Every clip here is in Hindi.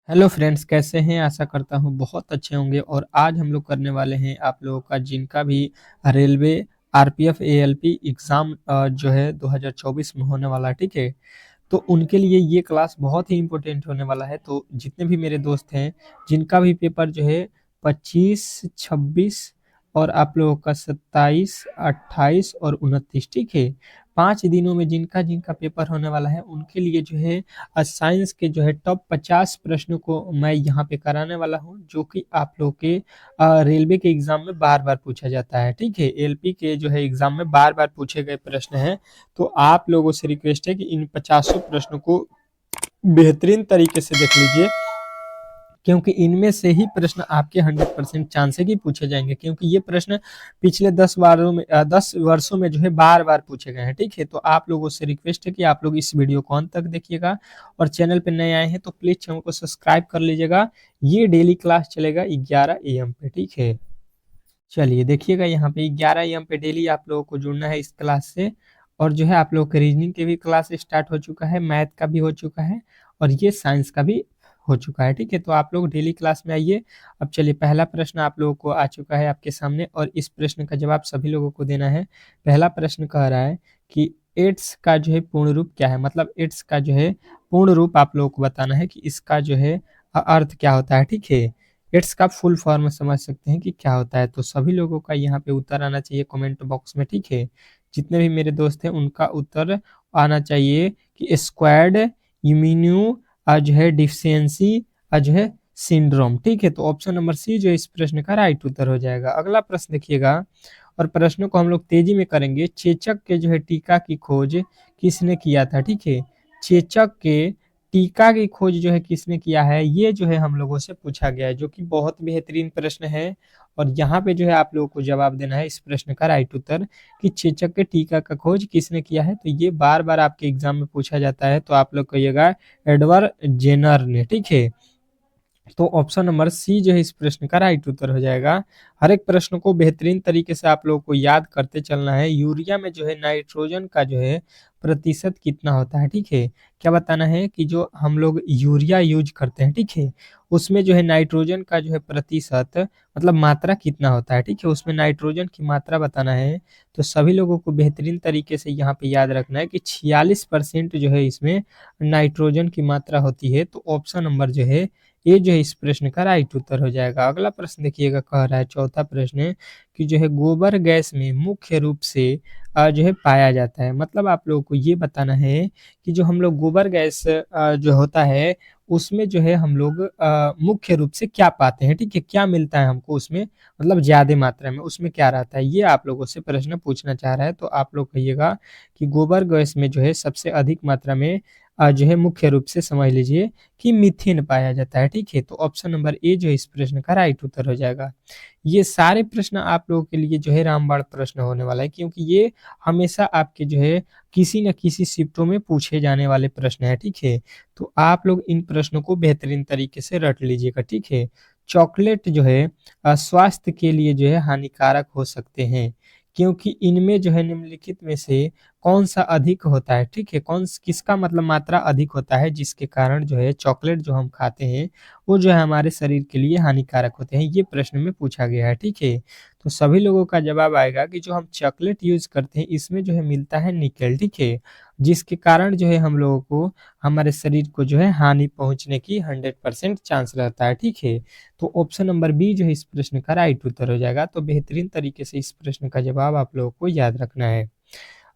हेलो फ्रेंड्स, कैसे हैं? आशा करता हूँ बहुत अच्छे होंगे। और आज हम लोग करने वाले हैं आप लोगों का जिनका भी रेलवे आरपीएफ एएलपी एग्ज़ाम जो है 2024 में होने वाला है, ठीक है। तो उनके लिए ये क्लास बहुत ही इम्पोर्टेंट होने वाला है। तो जितने भी मेरे दोस्त हैं जिनका भी पेपर जो है 25, 26 और आप लोगों का 27, 28 और 29, ठीक है, 5 दिनों में जिनका जिनका पेपर होने वाला है उनके लिए जो है साइंस के जो है टॉप 50 प्रश्नों को मैं यहाँ पे कराने वाला हूँ, जो कि आप लोग के रेलवे के एग्जाम में बार बार पूछा जाता है, ठीक है। एलपी के जो है एग्जाम में बार बार पूछे गए प्रश्न हैं। तो आप लोगों से रिक्वेस्ट है कि इन 50 प्रश्नों को बेहतरीन तरीके से देख लीजिए, क्योंकि इनमें से ही प्रश्न आपके 100% चांस है कि पूछे जाएंगे, क्योंकि ये प्रश्न पिछले 10 वर्षों में जो है बार बार पूछे गए हैं, ठीक है। तो आप लोगों से रिक्वेस्ट है कि आप लोग इस वीडियो को अंत तक देखिएगा, और चैनल पर नए आए हैं तो प्लीज चैनल को सब्सक्राइब कर लीजिएगा। ये डेली क्लास चलेगा 11 AM पे, ठीक है। चलिए देखिएगा, यहाँ पे 11 AM पे डेली आप लोगों को जुड़ना है इस क्लास से। और जो है आप लोगों के रीजनिंग के भी क्लास स्टार्ट हो चुका है, मैथ का भी हो चुका है, और ये साइंस का भी हो चुका है, ठीक है। तो आप लोग डेली क्लास में आइए। अब चलिए, पहला प्रश्न आप लोगों को आ चुका है आपके सामने, और इस प्रश्न का जवाब सभी लोगों को देना है। पहला प्रश्न कह रहा है कि एड्स का जो है पूर्ण रूप क्या है। मतलब एड्स का जो है पूर्ण रूप आप लोगों को बताना है कि इसका जो है अर्थ क्या होता है, ठीक है। इट्स का फुल फॉर्म समझ सकते हैं कि क्या होता है। तो सभी लोगों का यहाँ पे उत्तर आना चाहिए कमेंट बॉक्स में, ठीक है। जितने भी मेरे दोस्त हैं उनका उत्तर आना चाहिए कि स्क्वायर्ड इम्यूनो जो है डिफिशियंसी जो है सिंड्रोम, ठीक है। तो ऑप्शन नंबर सी जो इस प्रश्न का राइट उत्तर हो जाएगा। अगला प्रश्न देखिएगा, और प्रश्नों को हम लोग तेजी में करेंगे। चेचक के जो है टीका की खोज किसने किया था, ठीक है। चेचक के टीका की खोज जो है किसने किया है, ये जो है हम लोगों से पूछा गया है, जो कि बहुत बेहतरीन प्रश्न है। और यहाँ पे जो है आप लोगों को जवाब देना है इस प्रश्न का राइट उत्तर कि चेचक के टीका का खोज किसने किया है। तो ये बार बार आपके एग्जाम में पूछा जाता है, तो आप लोग कहिएगा एडवर्ड जेनर ने, ठीक है। तो ऑप्शन नंबर सी जो है इस प्रश्न का राइट उत्तर हो जाएगा। हर एक प्रश्न को बेहतरीन तरीके से आप लोगों को याद करते चलना है। यूरिया में जो है नाइट्रोजन का जो है प्रतिशत कितना होता है, ठीक है। क्या बताना है कि जो हम लोग यूरिया यूज करते हैं, ठीक है, उसमें जो है नाइट्रोजन का जो है प्रतिशत मतलब मात्रा कितना होता है, ठीक है। उसमें नाइट्रोजन की मात्रा बताना है। तो सभी लोगों को बेहतरीन तरीके से यहाँ पे याद रखना है कि 46% जो है इसमें नाइट्रोजन की मात्रा होती है। तो ऑप्शन नंबर जो है ये जो है इस प्रश्न का राइट उत्तर हो जाएगा। अगला प्रश्न देखिएगा, कह रहा है चौथा प्रश्न कि जो है गोबर गैस में मुख्य रूप से जो है पाया जाता है। मतलब आप लोगों को ये बताना है कि जो हम लोग गोबर गैस जो होता है उसमें जो है हम लोग मुख्य रूप से क्या पाते हैं, ठीक है, क्या मिलता है हमको उसमें, मतलब ज्यादा मात्रा में उसमें क्या रहता है, ये आप लोगों से प्रश्न पूछना चाह रहा है। तो आप लोग कहिएगा कि गोबर गैस में जो है सबसे अधिक मात्रा में जो है मुख्य रूप से समझ लीजिए कि मीथेन पाया जाता है, ठीक है। तो ऑप्शन नंबर ए जो है इस प्रश्न का राइट उत्तर हो जाएगा। ये सारे प्रश्न आप लोगों के लिए जो है रामबाण प्रश्न होने वाला है, क्योंकि ये हमेशा आपके जो है किसी न किसी शिफ्टों में पूछे जाने वाले प्रश्न है, ठीक है। तो आप लोग इन प्रश्नों को बेहतरीन तरीके से रट लीजिएगा, ठीक है। चॉकलेट जो है स्वास्थ्य के लिए जो है हानिकारक हो सकते हैं, क्योंकि इनमें जो है निम्नलिखित में से कौन सा अधिक होता है, ठीक है। किसका मतलब मात्रा अधिक होता है, जिसके कारण जो है चॉकलेट जो हम खाते हैं वो जो है हमारे शरीर के लिए हानिकारक होते हैं, ये प्रश्न में पूछा गया है, ठीक है। तो सभी लोगों का जवाब आएगा कि जो हम चॉकलेट यूज करते हैं इसमें जो है मिलता है निकेल, ठीक है, जिसके कारण जो है हम लोगों को हमारे शरीर को जो है हानि पहुंचने की 100% चांस रहता है, ठीक है। तो ऑप्शन नंबर बी जो है इस प्रश्न का राइट उत्तर हो जाएगा। तो बेहतरीन तरीके से इस प्रश्न का जवाब आप लोगों को याद रखना है।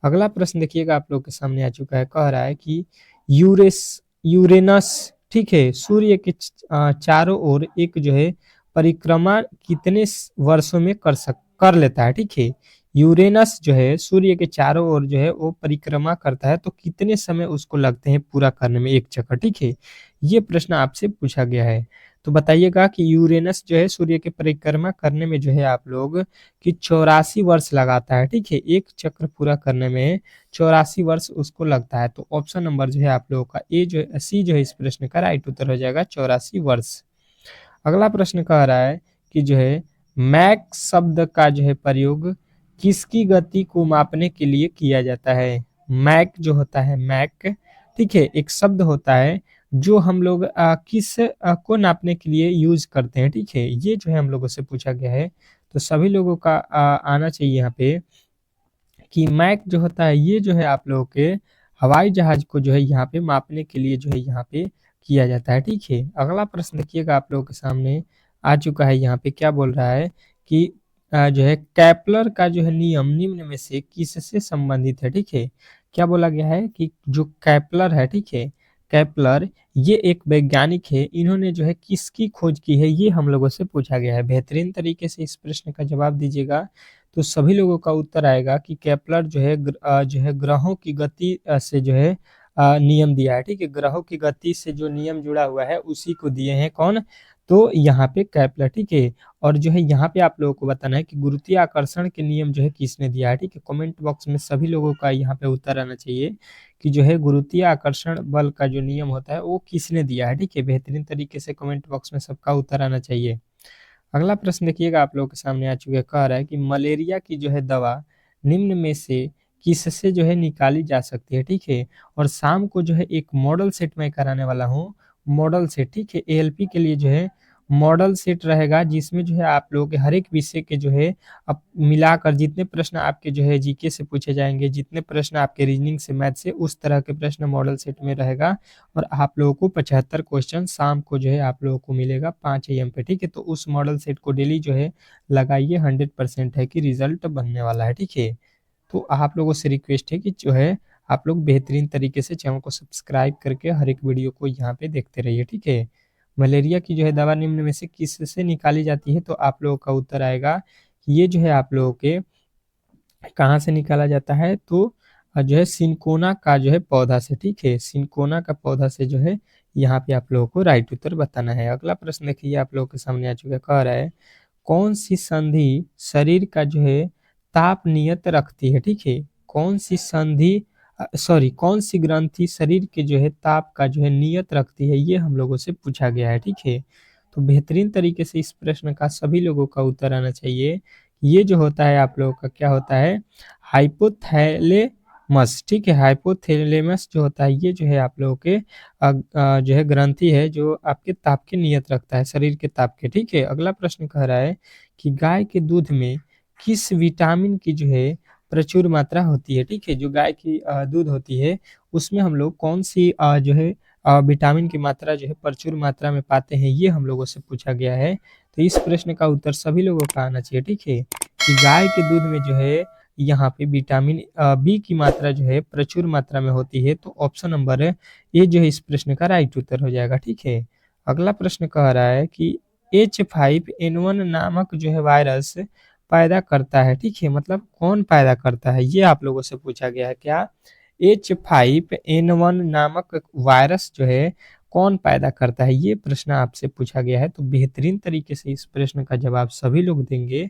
अगला प्रश्न देखिएगा, आप लोग के सामने आ चुका है। कह रहा है कि यूरेनस, ठीक है, सूर्य के चारों ओर एक जो है परिक्रमा कितने वर्षों में कर लेता है, ठीक है। यूरेनस जो है सूर्य के चारों ओर जो है वो परिक्रमा करता है, तो कितने समय उसको लगते हैं पूरा करने में एक चक्कर, ठीक है। ये प्रश्न आपसे पूछा गया है। तो बताइएगा कि यूरेनस जो है सूर्य के परिक्रमा करने में जो है आप लोग कि 84 वर्ष लगाता है, ठीक है। एक चक्र पूरा करने में 84 वर्ष उसको लगता है। तो ऑप्शन नंबर जो है आप लोगों का ए जो है सी जो है इस प्रश्न का राइट उत्तर हो जाएगा, 84 वर्ष। अगला प्रश्न कह रहा है कि जो है मैक शब्द का जो है प्रयोग किसकी गति को मापने के लिए किया जाता है। मैक जो होता है मैक, ठीक है, एक शब्द होता है जो हम लोग किस को नापने के लिए यूज़ करते हैं, ठीक है? ये जो है हम लोगों से पूछा गया है। तो सभी लोगों का आना चाहिए यहाँ पे कि मैक जो होता है ये जो है आप लोगों के हवाई जहाज़ को जो है यहाँ पे मापने के लिए जो है यहाँ पे किया जाता है, ठीक है? अगला प्रश्न देखिएगा आप लोगों के सामने आ चुका है यहाँ पे क्या बोल रहा है कि जो है केपलर का जो है नियम निम्न में से किससे संबंधित है, ठीक है? क्या बोला गया है कि जो केपलर है, ठीक है? केपलर ये एक वैज्ञानिक है, इन्होंने जो है किसकी खोज की है ये हम लोगों से पूछा गया है। बेहतरीन तरीके से इस प्रश्न का जवाब दीजिएगा तो सभी लोगों का उत्तर आएगा कि केपलर जो है ग्रहों की गति से जो है नियम दिया है, ठीक है? ग्रहों की गति से जो नियम जुड़ा हुआ है उसी को दिए हैं कौन? तो यहाँ पे केपलर, ठीक है? और जो है यहाँ पे आप लोगों को बताना है कि गुरुत्वीय आकर्षण के नियम जो है किसने दिया है, ठीक है? कमेंट बॉक्स में सभी लोगों का यहाँ पे उत्तर आना चाहिए कि जो है गुरुत्वीय आकर्षण बल का जो नियम होता है वो किसने दिया है, ठीक है? बेहतरीन तरीके से कमेंट बॉक्स में सबका उत्तर आना चाहिए। अगला प्रश्न देखिएगा आप लोगों के सामने आ चुका है, कह रहा है कि मलेरिया की जो है दवा निम्न में से किससे जो है निकाली जा सकती है, ठीक है? और शाम को जो है एक मॉडल सेट मैं कराने वाला हूँ, मॉडल सेट, ठीक है? एएलपी के लिए जो है मॉडल सेट रहेगा जिसमें जो है आप लोगों के हर एक विषय के जो है अब मिलाकर जितने प्रश्न आपके जो है जीके से पूछे जाएंगे, जितने प्रश्न आपके रीजनिंग से, मैथ से, उस तरह के प्रश्न मॉडल सेट में रहेगा और आप लोगों को 75 क्वेश्चन शाम को जो है आप लोगों को मिलेगा 5 AM पे, ठीक है? तो उस मॉडल सेट को डेली जो है लगाइए, 100% है कि रिजल्ट बनने वाला है, ठीक है? तो आप लोगों से रिक्वेस्ट है कि जो है आप लोग बेहतरीन तरीके से चैनल को सब्सक्राइब करके हर एक वीडियो को यहाँ पे देखते रहिए, ठीक है? मलेरिया की जो है दवा निम्न में से किससे निकाली जाती है? तो आप लोगों का उत्तर आएगा कि ये जो है आप लोगों के कहाँ से निकाला जाता है? तो जो है सिनकोना का जो है पौधा से, ठीक है? सिनकोना का पौधा से जो है यहाँ पे आप लोगों को राइट उत्तर बताना है। अगला प्रश्न देखिए आप लोगों के सामने आ चुका है, कह रहा है कौन सी संधि शरीर का जो है ताप नियत रखती है, ठीक है? कौन सी संधि सॉरी कौन सी ग्रंथि शरीर के जो है ताप का जो है नियत रखती है ये हम लोगों से पूछा गया है, ठीक है? तो बेहतरीन तरीके से इस प्रश्न का सभी लोगों का उत्तर आना चाहिए। ये जो होता है आप लोगों का क्या होता है? हाइपोथैलेमस, ठीक है? हाइपोथैलेमस जो होता है ये जो है आप लोगों के जो है ग्रंथि है जो आपके ताप के नियत रखता है, शरीर के ताप के, ठीक है? अगला प्रश्न कह रहा है कि गाय के दूध में किस विटामिन की जो है प्रचुर मात्रा होती है, ठीक है? जो गाय की दूध होती है उसमें हम लोग कौन सी जो है विटामिन की मात्रा जो है प्रचुर मात्रा में पाते हैं ये हम लोगों से पूछा गया है। तो इस प्रश्न का उत्तर सभी लोगों का आना चाहिए, ठीक है? कि गाय के दूध में जो है यहाँ पे विटामिन बी की मात्रा जो है प्रचुर मात्रा में होती है। तो ऑप्शन नंबर ए जो है इस प्रश्न का राइट उत्तर हो जाएगा, ठीक है? अगला प्रश्न कह रहा है कि H5N1 नामक जो है वायरस पैदा करता है, ठीक है? मतलब कौन पैदा करता है ये आप लोगों से पूछा गया है। क्या H5N1 नामक वायरस जो है कौन पैदा करता है ये प्रश्न आपसे पूछा गया है। तो बेहतरीन तरीके से इस प्रश्न का जवाब सभी लोग देंगे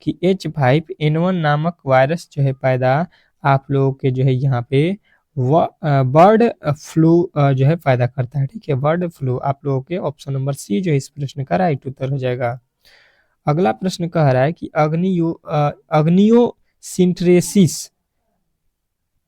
कि H5N1 नामक वायरस जो है पैदा आप लोगों के जो है यहाँ पे बर्ड फ्लू जो है पैदा करता है, ठीक है? बर्ड फ्लू आप लोगों के ऑप्शन नंबर सी जो है इस प्रश्न का राइट उत्तर हो जाएगा। अगला प्रश्न कह रहा है कि अग्नियोसिंट्रेसिस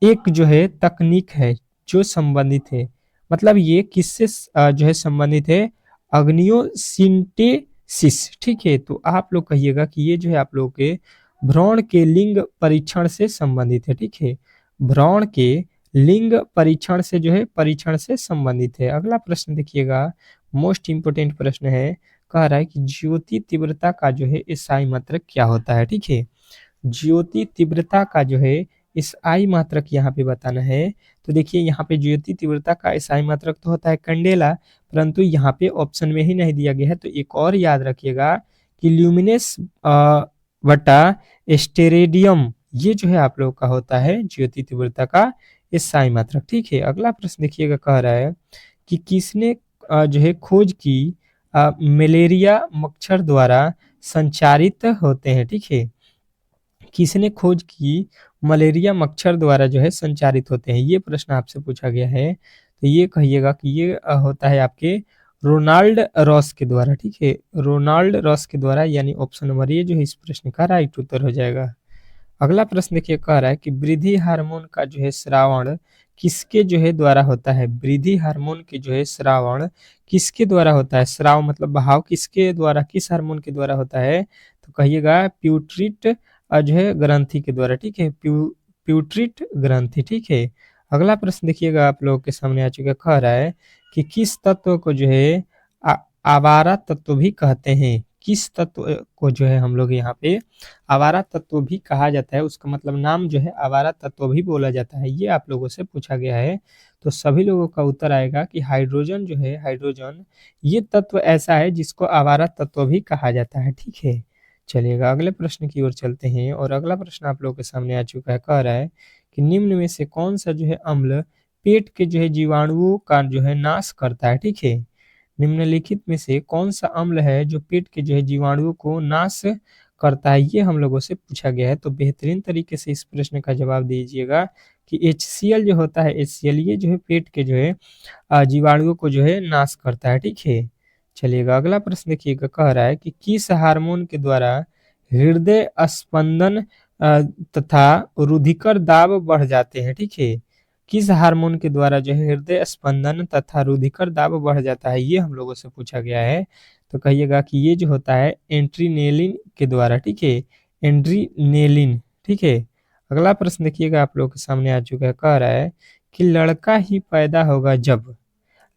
एक जो है तकनीक है जो संबंधित है, मतलब ये किससे जो है संबंधित है? अग्नियोसिंटेसिस, ठीक है? तो आप लोग कहिएगा कि ये जो है आप लोगों के भ्रूण के लिंग परीक्षण से संबंधित है, ठीक है? भ्रूण के लिंग परीक्षण से जो है परीक्षण से संबंधित है। अगला प्रश्न देखिएगा, मोस्ट इंपोर्टेंट प्रश्न है, कह रहा है कि ज्योति तीव्रता का जो है एसआई मात्रक क्या होता है, ठीक है? ज्योति तीव्रता का जो है एसआई मात्रक यहाँ पे बताना है। तो देखिए यहाँ पे ज्योति तीव्रता का एसआई मात्रक तो होता है कैंडेला, परंतु यहाँ पे ऑप्शन में ही नहीं दिया गया है। तो एक और याद रखिएगा कि ल्यूमिनेस बटा स्टेरेडियम ये जो है आप लोगों का होता है ज्योति तीव्रता का एसआई मात्रक, ठीक है? अगला प्रश्न देखिएगा, कह रहा है कि किसने जो है खोज की मलेरिया मच्छर द्वारा संचारित होते हैं, ठीक है? किसने खोज की मलेरिया मच्छर द्वारा जो है संचारित होते हैं ये प्रश्न आपसे पूछा गया है। तो ये कहिएगा कि ये होता है आपके रोनाल्ड रॉस के द्वारा, ठीक है? रोनाल्ड रॉस के द्वारा, यानी ऑप्शन नंबर ए जो है इस प्रश्न का राइट उत्तर हो जाएगा। अगला प्रश्न देखिए कह रहा है कि वृद्धि हार्मोन का जो है स्रावण किसके जो है द्वारा होता है? वृद्धि हार्मोन के जो है स्रावण किसके द्वारा होता है? स्राव मतलब बहाव किसके द्वारा, किस हार्मोन के द्वारा होता है? तो कहिएगा प्यूट्रिट जो है ग्रंथि के द्वारा, ठीक है, प्यूट्रिट ग्रंथि, ठीक है। अगला प्रश्न देखिएगा आप लोगों के सामने आ चुका है, कह रहा है कि किस तत्व को जो है आवारा तत्व भी कहते हैं? किस तत्व को जो है हम लोग यहाँ पे आवारा तत्व भी कहा जाता है, उसका मतलब नाम जो है आवारा तत्व भी बोला जाता है, ये आप लोगों से पूछा गया है। तो सभी लोगों का उत्तर आएगा कि हाइड्रोजन जो है, हाइड्रोजन ये तत्व ऐसा है जिसको आवारा तत्व भी कहा जाता है, ठीक है। चलिएगा अगले प्रश्न की ओर चलते हैं और अगला प्रश्न आप लोगों के सामने आ चुका है, कह रहा है कि निम्न में से कौन सा जो है अम्ल पेट के जो है जीवाणुओं का जो है नाश करता है, ठीक है। निम्नलिखित में से कौन सा अम्ल है जो पेट के जो है जीवाणुओं को नाश करता है, ये हम लोगों से पूछा गया है। तो बेहतरीन तरीके से इस प्रश्न का जवाब दीजिएगा कि HCl जो होता है, HCl ये जो है पेट के जो है जीवाणुओं को जो है नाश करता है, ठीक है। चलिएगा अगला प्रश्न देखिएगा, कह रहा है कि किस हार्मोन के द्वारा हृदय स्पंदन तथा रुधिकर दाब बढ़ जाते हैं, ठीक है। किस हार्मोन के द्वारा जो है हृदय स्पंदन तथा रुधिकर दाब बढ़ जाता है, ये हम लोगों से पूछा गया है। तो कहिएगा कि ये जो होता है एंट्रीनेलिन के द्वारा, ठीक है, एंड्रीनेलिन, ठीक है। अगला प्रश्न देखिएगा आप लोगों के सामने आ चुका है, कह रहा है कि लड़का ही पैदा होगा जब,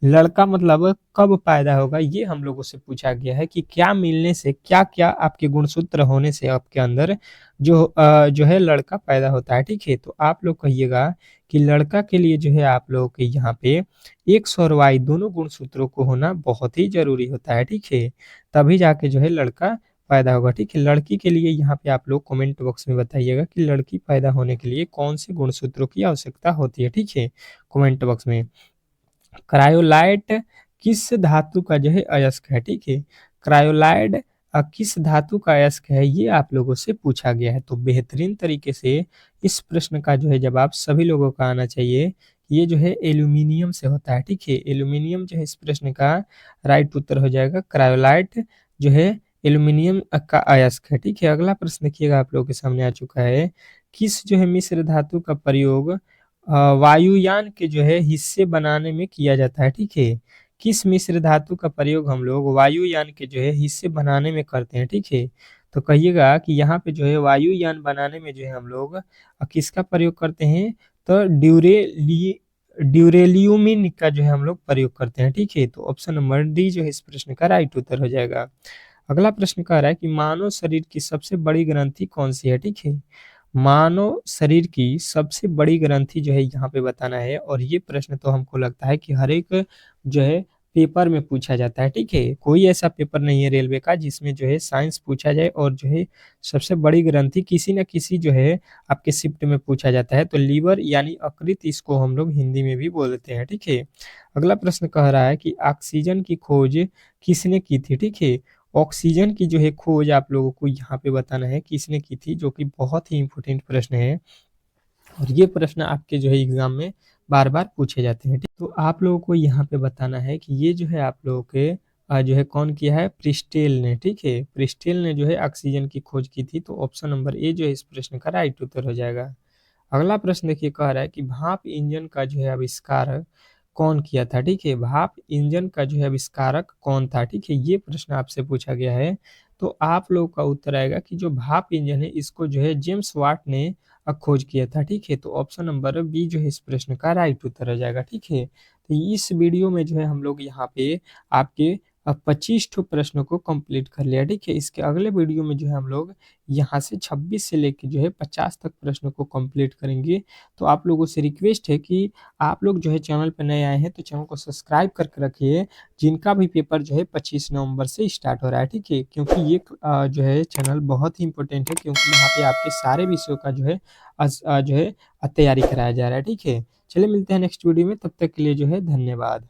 लड़का मतलब कब पैदा होगा, ये हम लोगों से पूछा गया है कि क्या मिलने से, क्या क्या आपके गुणसूत्र होने से आपके अंदर जो है लड़का पैदा होता है, ठीक है। तो आप लोग कहिएगा कि लड़का के लिए जो है आप लोगों के यहाँ पे एक्स और वाई दोनों गुणसूत्रों को होना बहुत ही जरूरी होता है, ठीक है। तभी जाके जो है लड़का पैदा होगा, ठीक है। लड़की के लिए यहाँ पे आप लोग कमेंट बॉक्स में बताइएगा कि लड़की पैदा होने के लिए कौन से गुणसूत्रों की आवश्यकता होती है, ठीक है, कमेंट बॉक्स में। क्रायोलाइट किस धातु का जो है अयस्क है, ठीक है। क्रायोलाइड किस धातु का अयस्क है, ये आप लोगों से पूछा गया है। तो बेहतरीन तरीके से इस प्रश्न का जो है जवाब सभी लोगों का आना चाहिए। ये जो है एल्यूमिनियम से होता है, ठीक है। एल्यूमिनियम जो है इस प्रश्न का राइट उत्तर हो जाएगा। क्रायोलाइट जो है एल्यूमिनियम का अयस्क है, ठीक है। अगला प्रश्न देखिएगा आप लोगों के सामने आ चुका है, किस जो है मिश्र धातु का प्रयोग वायुयान के जो है हिस्से बनाने में किया जाता है, ठीक है। किस मिश्र धातु का प्रयोग हम लोग वायुयान के जो है हिस्से बनाने में करते हैं, ठीक है। तो कहिएगा कि यहाँ पे जो है वायुयान बनाने में जो है हम लोग किसका प्रयोग करते हैं, तो ड्यूरेलियमिन का जो है हम लोग प्रयोग करते हैं, ठीक है। तो ऑप्शन नंबर डी जो है इस प्रश्न का राइट उत्तर हो जाएगा। अगला प्रश्न कह रहा है कि मानव शरीर की सबसे बड़ी ग्रंथि कौन सी है, ठीक है। मानव शरीर की सबसे बड़ी ग्रंथि जो है यहाँ पे बताना है, और ये प्रश्न तो हमको लगता है कि हर एक जो है पेपर में पूछा जाता है, ठीक है। कोई ऐसा पेपर नहीं है रेलवे का जिसमें जो है साइंस पूछा जाए और जो है सबसे बड़ी ग्रंथि किसी न किसी जो है आपके शिफ्ट में पूछा जाता है। तो लीवर यानी यकृत, इसको हम लोग हिंदी में भी बोलते हैं, ठीक है। अगला प्रश्न कह रहा है कि ऑक्सीजन की खोज किसने की थी, ठीक है। ऑक्सीजन की जो है खोज आप लोगों को यहाँ पे बताना है किसने की थी, जो कि बहुत ही इंपॉर्टेंट प्रश्न है और ये प्रश्न आपके जो है एग्जाम में बार बार पूछे जाते हैं, ठीक। तो आप लोगों को यहाँ पे बताना है कि ये जो है आप लोगों के जो है कौन किया है, प्रिस्टेल ने, ठीक है। प्रिस्टेल ने जो है ऑक्सीजन की खोज की थी। तो ऑप्शन नंबर ए जो है इस प्रश्न का राइट उत्तर हो जाएगा। अगला प्रश्न देखिए, कह रहा है कि भाप इंजन का जो है आविष्कार कौन किया था, ठीक है। भाप इंजन का जो है आविष्कारक कौन था, ठीक है, ये प्रश्न आपसे पूछा गया है। तो आप लोगों का उत्तर आएगा कि जो भाप इंजन है इसको जो है जेम्स वाट ने खोज किया था, ठीक है। तो ऑप्शन नंबर बी जो है इस प्रश्न का राइट उत्तर हो जाएगा, ठीक है। तो इस वीडियो में जो है हम लोग यहाँ पे आपके 25 ठो प्रश्नों को कंप्लीट कर लिया, ठीक है। इसके अगले वीडियो में जो है हम लोग यहाँ से 26 से लेके जो है 50 तक प्रश्नों को कंप्लीट करेंगे। तो आप लोगों से रिक्वेस्ट है कि आप लोग जो है चैनल पर नए आए हैं तो चैनल को सब्सक्राइब करके रखिए, जिनका भी पेपर जो है 25 नवंबर से स्टार्ट हो रहा है, ठीक है। क्योंकि ये जो है चैनल बहुत ही इंपॉर्टेंट है, क्योंकि यहाँ पे आपके सारे विषयों का जो है जो है तैयारी कराया जा रहा है, ठीक है। चलिए मिलते हैं नेक्स्ट वीडियो में, तब तक के लिए जो है धन्यवाद।